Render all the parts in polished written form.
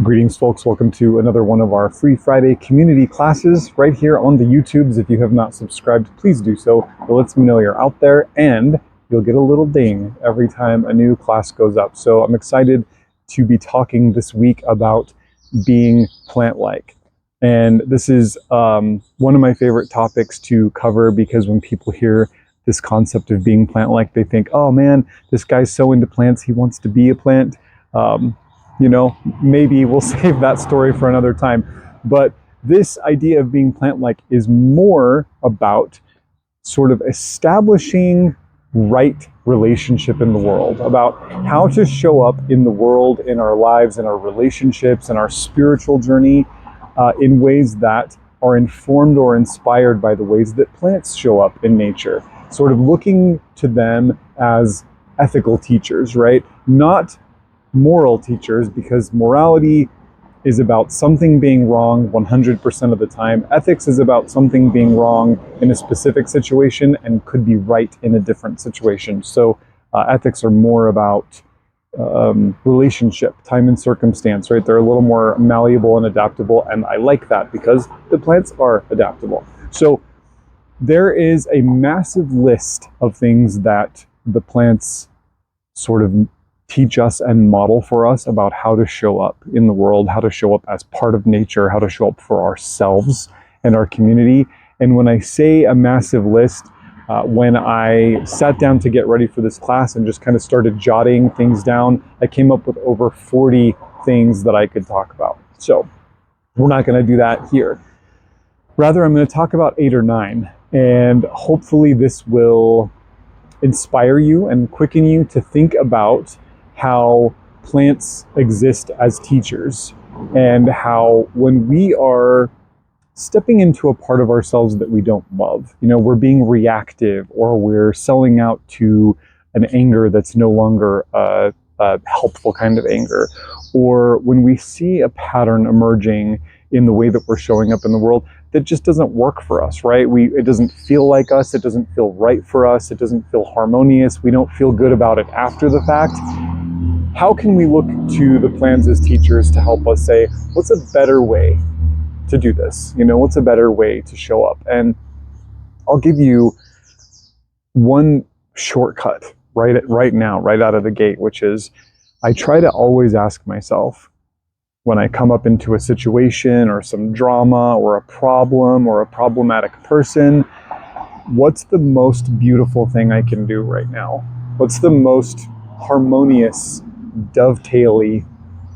Greetings, folks. Welcome to another one of our Free Friday community classes right here on the YouTubes. If you have not subscribed, please do so. It lets me know you're out there, and you'll get a little ding every time a new class goes up. So I'm excited to be talking this week about being plant-like. And this is one of my favorite topics to cover, because when people hear this concept of being plant-like, they think, oh man, this guy's so into plants, he wants to be a plant. Maybe we'll save that story for another time. But this idea of being plant-like is more about sort of establishing right relationship in the world, about how to show up in the world, in our lives, in our relationships, in our spiritual journey, in ways that are informed or inspired by the ways that plants show up in nature. Sort of looking to them as ethical teachers, right? Not moral teachers, because morality is about something being wrong 100% of the time. Ethics is about something being wrong in a specific situation and could be right in a different situation. So ethics are more about relationship, time and circumstance, right? They're a little more malleable and adaptable, and I like that because the plants are adaptable. So there is a massive list of things that the plants sort of teach us and model for us about how to show up in the world, how to show up as part of nature, how to show up for ourselves and our community. And when I say a massive list, when I sat down to get ready for this class and just kind of started jotting things down, I came up with over 40 things that I could talk about. So we're not going to do that here. Rather, I'm going to talk about 8 or 9, and hopefully this will inspire you and quicken you to think about how plants exist as teachers, and how when we are stepping into a part of ourselves that we don't love, we're being reactive, or we're selling out to an anger that's no longer a helpful kind of anger, or when we see a pattern emerging in the way that we're showing up in the world that just doesn't work for us, right? It doesn't feel like us, it doesn't feel right for us, it doesn't feel harmonious, we don't feel good about it after the fact. How can we look to the plants as teachers to help us say, what's a better way to do this? What's a better way to show up? And I'll give you one shortcut right now, right out of the gate, which is I try to always ask myself, when I come up into a situation or some drama or a problem or a problematic person, what's the most beautiful thing I can do right now? What's the most harmonious, dovetaily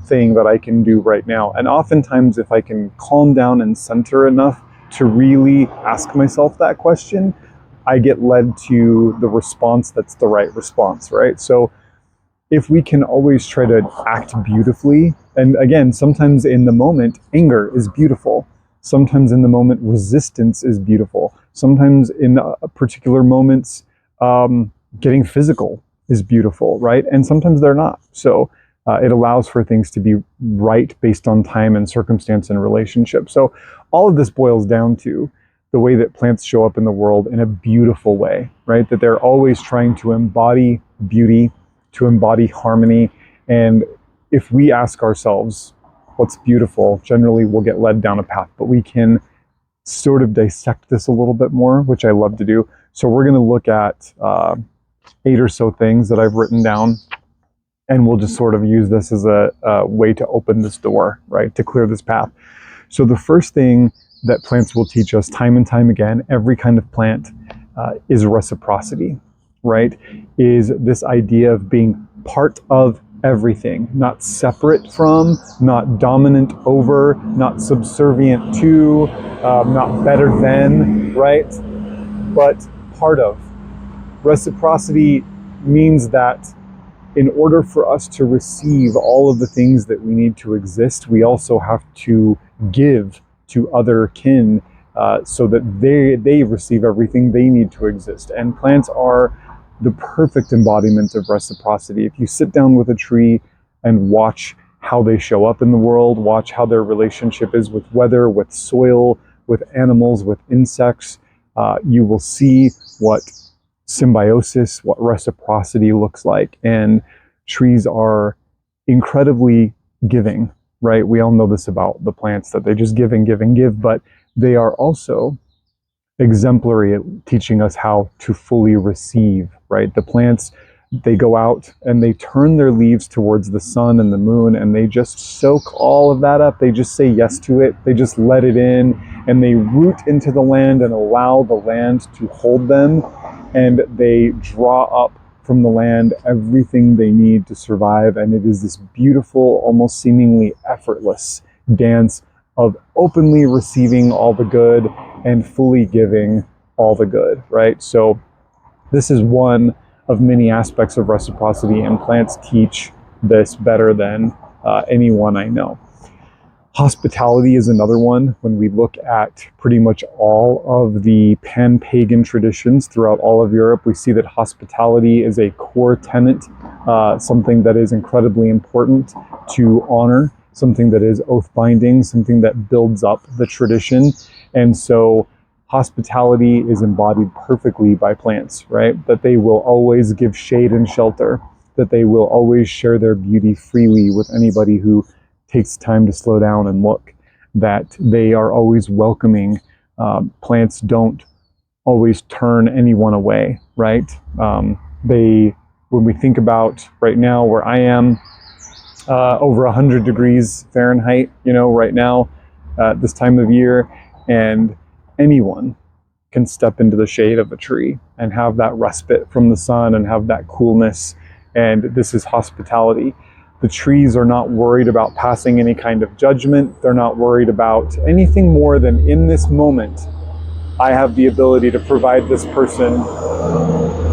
thing that I can do right now? And oftentimes, if I can calm down and center enough to really ask myself that question, I get led to the response that's the right response, right? So if we can always try to act beautifully, and again, sometimes in the moment, anger is beautiful. Sometimes in the moment, resistance is beautiful. Sometimes in particular moments, getting physical is beautiful, right? And sometimes they're not. So it allows for things to be right based on time and circumstance and relationship. So all of this boils down to the way that plants show up in the world in a beautiful way, right? That they're always trying to embody beauty, to embody harmony. And if we ask ourselves what's beautiful, generally we'll get led down a path, but we can sort of dissect this a little bit more, which I love to do. So we're going to look at 8 or so things that I've written down, and we'll just sort of use this as a way to open this door, right, to clear this path. So the first thing that plants will teach us time and time again, every kind of plant, is reciprocity, right? Is this idea of being part of everything, not separate from, not dominant over, not subservient to, not better than, right? But part of. Reciprocity means that in order for us to receive all of the things that we need to exist, we also have to give to other kin so that they receive everything they need to exist. And plants are the perfect embodiment of reciprocity. If you sit down with a tree and watch how they show up in the world, watch how their relationship is with weather, with soil, with animals, with insects, you will see what symbiosis, what reciprocity looks like. And trees are incredibly giving, right? We all know this about the plants, that they just give and give and give, but they are also exemplary at teaching us how to fully receive, right? The plants, they go out and they turn their leaves towards the sun and the moon, and they just soak all of that up. They just say yes to it. They just let it in, and they root into the land and allow the land to hold them, and they draw up from the land everything they need to survive. And it is this beautiful, almost seemingly effortless dance of openly receiving all the good and fully giving all the good, right? So this is one of many aspects of reciprocity, and plants teach this better than anyone I know. Hospitality is another one. When we look at pretty much all of the pan-pagan traditions throughout all of Europe, we see that hospitality is a core tenet, something that is incredibly important to honor, something that is oath-binding, something that builds up the tradition. And so hospitality is embodied perfectly by plants, right? That they will always give shade and shelter, that they will always share their beauty freely with anybody who takes time to slow down and look, that they are always welcoming. Plants don't always turn anyone away, right? When we think about right now where I am, over 100 degrees Fahrenheit, right now, this time of year, and anyone can step into the shade of a tree and have that respite from the sun and have that coolness. And this is hospitality. The trees are not worried about passing any kind of judgment. They're not worried about anything more than, in this moment, I have the ability to provide this person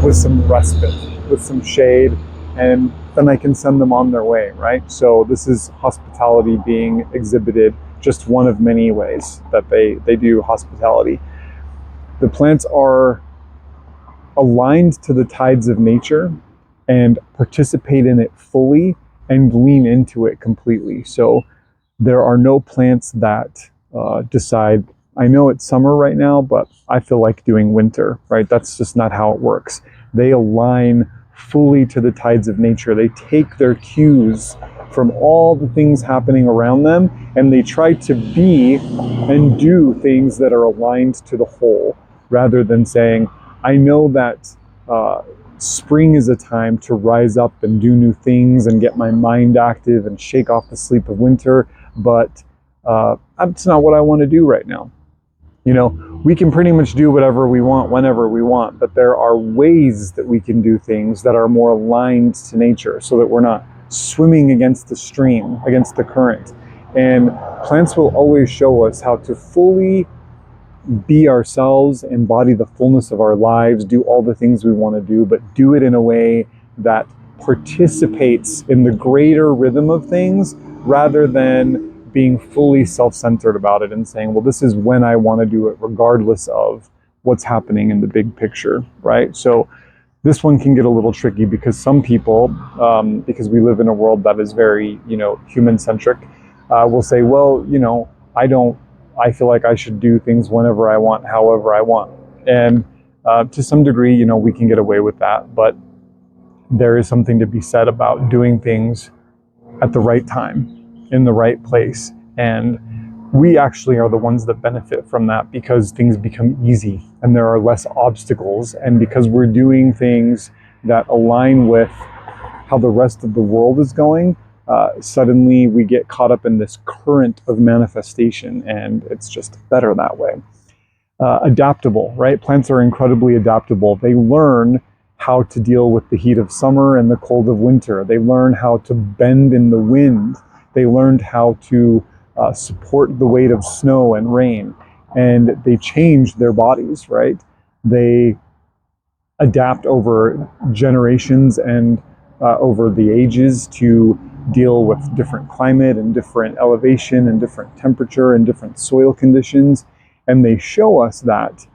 with some respite, with some shade, and then I can send them on their way, right? So this is hospitality being exhibited, just one of many ways that they do hospitality. The plants are aligned to the tides of nature and participate in it fully and lean into it completely. So there are no plants that decide, I know it's summer right now, but I feel like doing winter, right? That's just not how it works. They align fully to the tides of nature. They take their cues from all the things happening around them, and they try to be and do things that are aligned to the whole, rather than saying, I know that spring is a time to rise up and do new things and get my mind active and shake off the sleep of winter, but that's not what I want to do right now. We can pretty much do whatever we want whenever we want, but there are ways that we can do things that are more aligned to nature, so that we're not swimming against the stream, against the current. And plants will always show us how to fully be ourselves, embody the fullness of our lives, do all the things we want to do, but do it in a way that participates in the greater rhythm of things, rather than being fully self-centered about it and saying, well, this is when I want to do it, regardless of what's happening in the big picture, right? So this one can get a little tricky, because some people, because we live in a world that is very, human-centric, will say, well, I feel like I should do things whenever I want, however I want. And to some degree, we can get away with that, but there is something to be said about doing things at the right time, in the right place. And we actually are the ones that benefit from that, because things become easy and there are less obstacles. And because we're doing things that align with how the rest of the world is going, suddenly we get caught up in this current of manifestation, and it's just better that way. Adaptable, right? Plants are incredibly adaptable. They learn how to deal with the heat of summer and the cold of winter. They learn how to bend in the wind. They learned how to support the weight of snow and rain, and they change their bodies, right? They adapt over generations and over the ages to deal with different climate and different elevation and different temperature and different soil conditions. And they show us that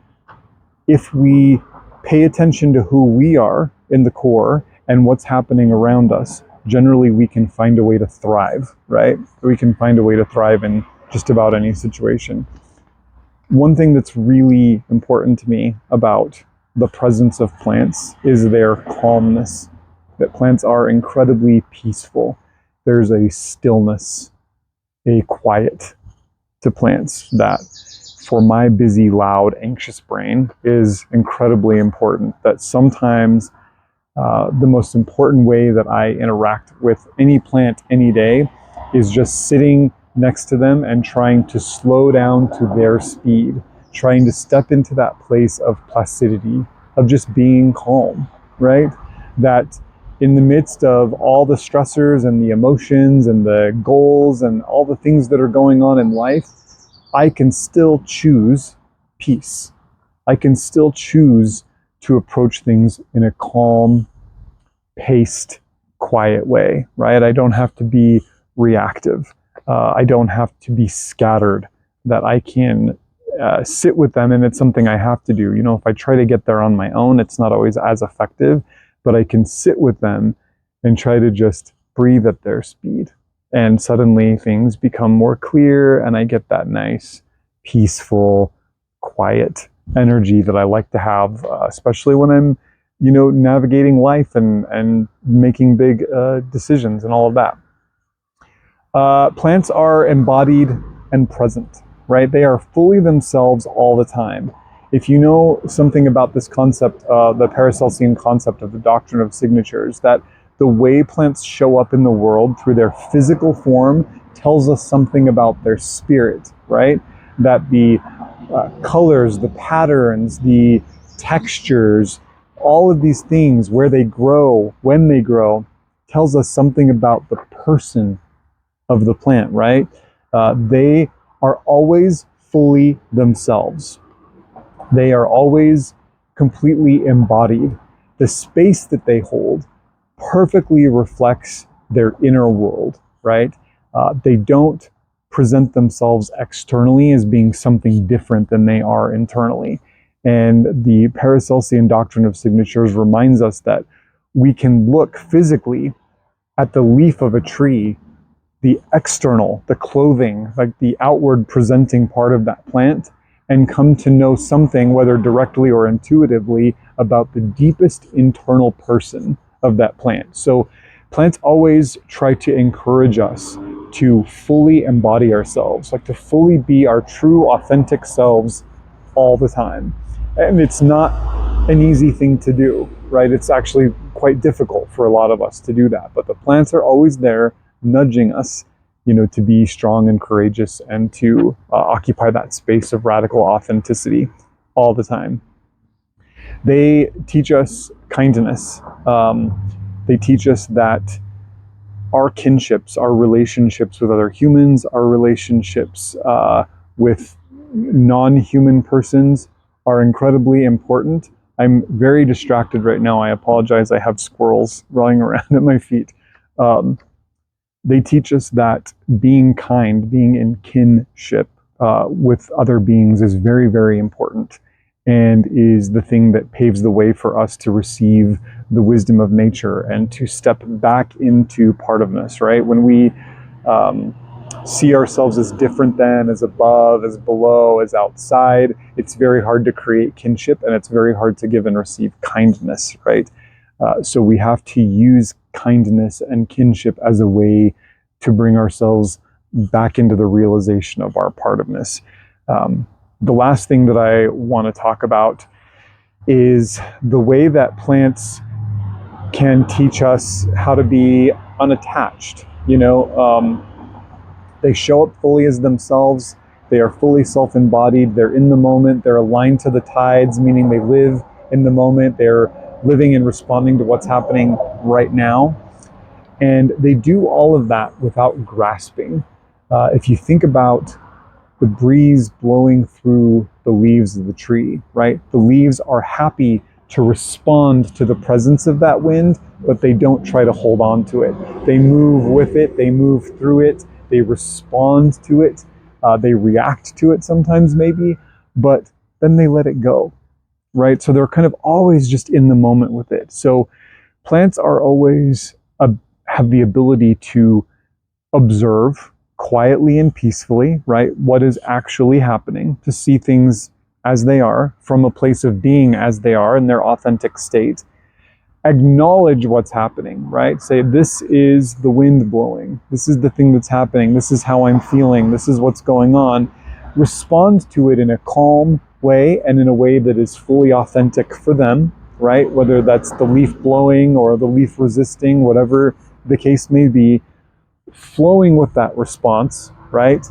if we pay attention to who we are in the core and what's happening around us, generally we can find a way to thrive, right? We can find a way to thrive in just about any situation. One thing that's really important to me about the presence of plants is their calmness. That plants are incredibly peaceful. There's a stillness a quiet to plants that, for my busy, loud, anxious brain, is incredibly important. That sometimes the most important way that I interact with any plant any day is just sitting next to them and trying to slow down to their speed, trying to step into that place of placidity, of just being calm, right? That in the midst of all the stressors and the emotions and the goals and all the things that are going on in life, I can still choose peace. I can still choose to approach things in a calm, paced, quiet way, right? I don't have to be reactive. I don't have to be scattered. That I can sit with them, and it's something I have to do. You know, if I try to get there on my own, it's not always as effective, but I can sit with them and try to just breathe at their speed. And suddenly things become more clear, and I get that nice, peaceful, quiet energy that I like to have, especially when I'm, you know, navigating life and making big decisions and all of that. Plants are embodied and present, right? They are fully themselves all the time. If you know something about this concept, the Paracelsian concept of the doctrine of signatures, that the way plants show up in the world through their physical form tells us something about their spirit, right? That the colors, the patterns, the textures, all of these things, where they grow, when they grow, tells us something about the person of the plant, right? They are always fully themselves. They are always completely embodied. The space that they hold perfectly reflects their inner world, right? They don't present themselves externally as being something different than they are internally. And the Paracelsian doctrine of signatures reminds us that we can look physically at the leaf of a tree, the external, the clothing, like the outward presenting part of that plant, and come to know something, whether directly or intuitively, about the deepest internal person of that plant. So plants always try to encourage us to fully embody ourselves, like to fully be our true, authentic selves all the time. And it's not an easy thing to do, right? It's actually quite difficult for a lot of us to do that. But the plants are always there nudging us, you know, to be strong and courageous and to occupy that space of radical authenticity all the time. They teach us kindness. They teach us that our kinships, our relationships with other humans, our relationships with non-human persons are incredibly important. I'm very distracted right now. I apologize. I have squirrels running around at my feet. They teach us that being kind, being in kinship with other beings is very, very important, and is the thing that paves the way for us to receive the wisdom of nature and to step back into partness, right? When we see ourselves as different than, as above, as below, as outside, it's very hard to create kinship, and it's very hard to give and receive kindness, right? So we have to use kindness and kinship as a way to bring ourselves back into the realization of our partness. The last thing that I want to talk about is the way that plants can teach us how to be unattached. You know, they show up fully as themselves. They are fully self-embodied. They're in the moment. They're aligned to the tides, meaning they live in the moment. They're living and responding to what's happening right now. And they do all of that without grasping. If you think about the breeze blowing through the leaves of the tree, right? The leaves are happy to respond to the presence of that wind, but they don't try to hold on to it. They move with it, they move through it, they respond to it, they react to it sometimes maybe, but then they let it go, right? So they're kind of always just in the moment with it. So plants are always have the ability to observe quietly and peacefully, right? What is actually happening, to see things as they are from a place of being as they are in their authentic state, acknowledge what's happening, right? Say, this is the wind blowing. This is the thing that's happening. This is how I'm feeling. This is what's going on. Respond to it in a calm way and in a way that is fully authentic for them, right? Whether that's the leaf blowing or the leaf resisting, whatever the case may be, flowing with that response, right?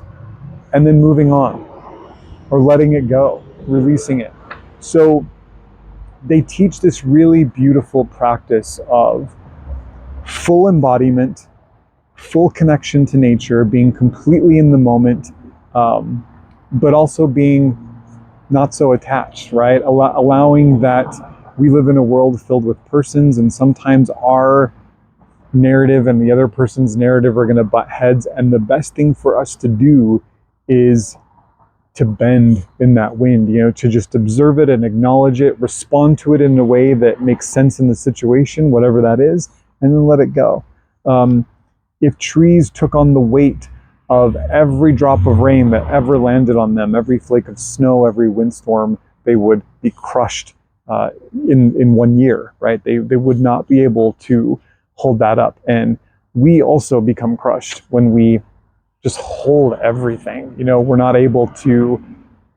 And then moving on or letting it go, releasing it. So they teach this really beautiful practice of full embodiment, full connection to nature, being completely in the moment, but also being not so attached, right? Allowing that we live in a world filled with persons, and sometimes our narrative and the other person's narrative are going to butt heads, and the best thing for us to do is to bend in that wind, to just observe it and acknowledge it, respond to it in a way that makes sense in the situation, whatever that is, and then let it go. If trees took on the weight of every drop of rain that ever landed on them, every flake of snow, every windstorm, they would be crushed in 1 year, right? They would not be able to hold that up. And we also become crushed when we just hold everything. We're not able to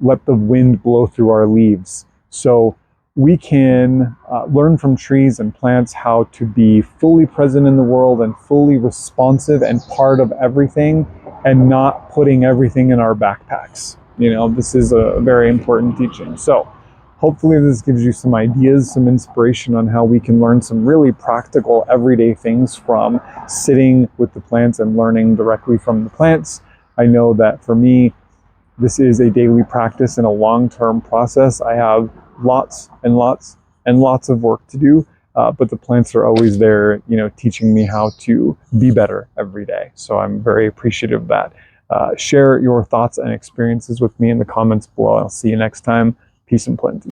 let the wind blow through our leaves. So we can learn from trees and plants how to be fully present in the world and fully responsive and part of everything, and not putting everything in our backpacks. This is a very important teaching. So hopefully this gives you some ideas, some inspiration on how we can learn some really practical everyday things from sitting with the plants and learning directly from the plants. I know that for me, this is a daily practice and a long-term process. I have lots and lots and lots of work to do, but the plants are always there, teaching me how to be better every day. So I'm very appreciative of that. Share your thoughts and experiences with me in the comments below. I'll see you next time. Peace and plenty.